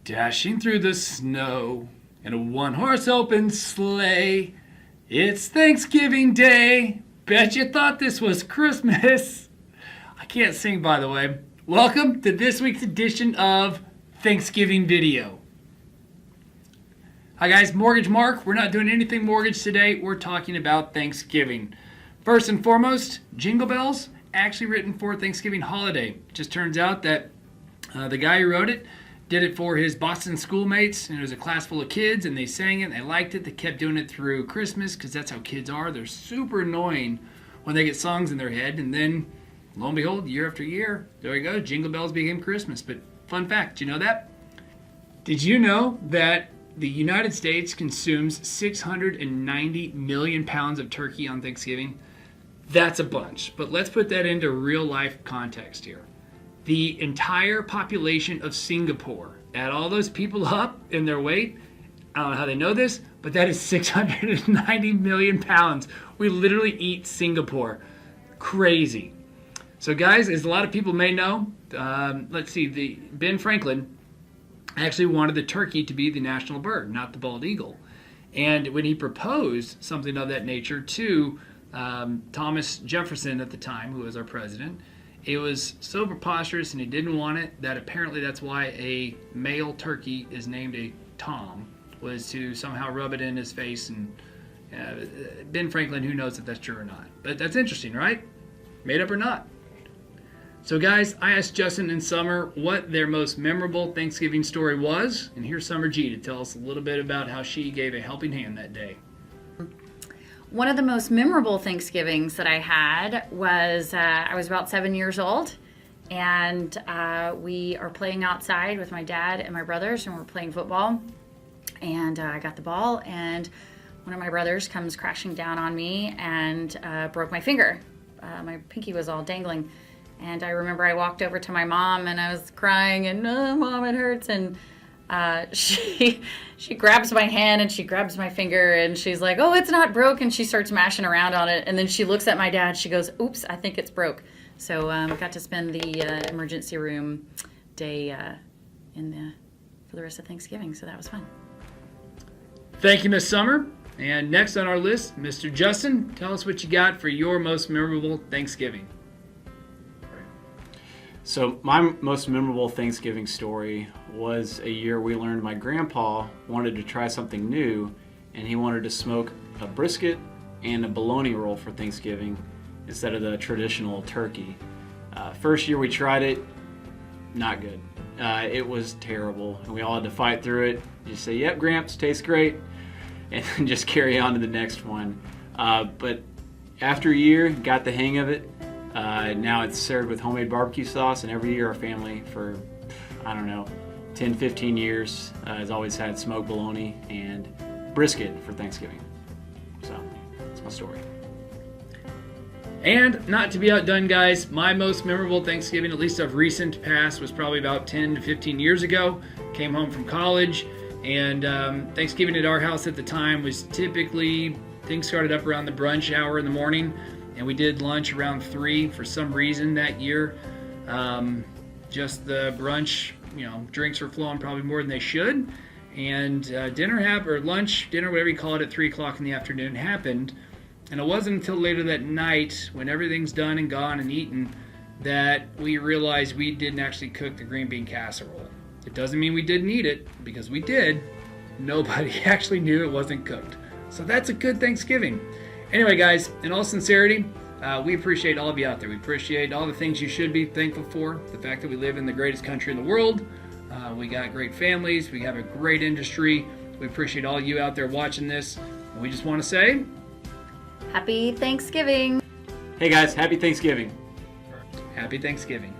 Dashing through the snow in a one-horse open sleigh. It's Thanksgiving Day. Bet you thought this was Christmas. I can't sing, by the way. Welcome to this week's edition of Thanksgiving Video. Hi guys, Mortgage Mark. We're not doing anything mortgage today. We're talking about Thanksgiving. First and foremost, Jingle Bells, actually written for Thanksgiving holiday. It just turns out that the guy who wrote it did it for his Boston schoolmates, and it was a class full of kids, and they sang it, and they liked it. They kept doing it through Christmas, because that's how kids are. They're super annoying when they get songs in their head, and then, lo and behold, year after year, there you go, Jingle Bells became Christmas. But fun fact, did you know that? Did you know that the United States consumes 690 million pounds of turkey on Thanksgiving? That's a bunch, but let's put that into real-life context here. The entire population of Singapore, add all those people up in their weight, I don't know how they know this, but that is 690 million pounds. We literally eat Singapore. Crazy. So guys, as a lot of people may know, let's see, Ben Franklin actually wanted the turkey to be the national bird, not the bald eagle. And when he proposed something of that nature to Thomas Jefferson at the time, who was our president, it was so preposterous and he didn't want it that apparently that's why a male turkey is named a Tom, was to somehow rub it in his face. And Ben Franklin, who knows if that's true or not. But that's interesting, right? Made up or not. So guys, I asked Justin and Summer what their most memorable Thanksgiving story was, and here's Summer G to tell us a little bit about how she gave a helping hand that day. One of the most memorable Thanksgivings that I had was I was about 7 years old, and we are playing outside with my dad and my brothers, and we're playing football. And I got the ball, and one of my brothers comes crashing down on me and broke my finger. My pinky was all dangling. And I remember I walked over to my mom, and I was crying, and Mom, it hurts. And she grabs my hand and she grabs my finger and she's like, oh, it's not broke. And she starts mashing around on it. And then she looks at my dad. She goes, oops, I think it's broke. So I got to spend the emergency room day for the rest of Thanksgiving. So that was fun. Thank you, Miss Summer. And next on our list, Mr. Justin, tell us what you got for your most memorable Thanksgiving. So my most memorable Thanksgiving story was a year we learned my grandpa wanted to try something new, and he wanted to smoke a brisket and a bologna roll for Thanksgiving instead of the traditional turkey. First year we tried it, not good. It was terrible, and we all had to fight through it. Just say, yep, Gramps, tastes great, and then just carry on to the next one. But after a year, got the hang of it. Now it's served with homemade barbecue sauce, and every year our family for, 10, 15 years has always had smoked bologna and brisket for Thanksgiving. So that's my story. And not to be outdone, guys, my most memorable Thanksgiving, at least of recent past, was probably about 10 to 15 years ago. Came home from college, and Thanksgiving at our house at the time was typically, things started up around the brunch hour in the morning, and we did lunch around 3 for some reason that year. Just the brunch, drinks were flowing probably more than they should. And lunch, dinner, whatever you call it, at 3 o'clock in the afternoon happened. And it wasn't until later that night, when everything's done and gone and eaten, that we realized we didn't actually cook the green bean casserole. It doesn't mean we didn't eat it, because we did. Nobody actually knew it wasn't cooked. So that's a good Thanksgiving. Anyway, guys, in all sincerity, we appreciate all of you out there. We appreciate all the things you should be thankful for. The fact that we live in the greatest country in the world. We got great families. We have a great industry. We appreciate all you out there watching this. And we just want to say, Happy Thanksgiving. Hey guys, happy Thanksgiving. Happy Thanksgiving.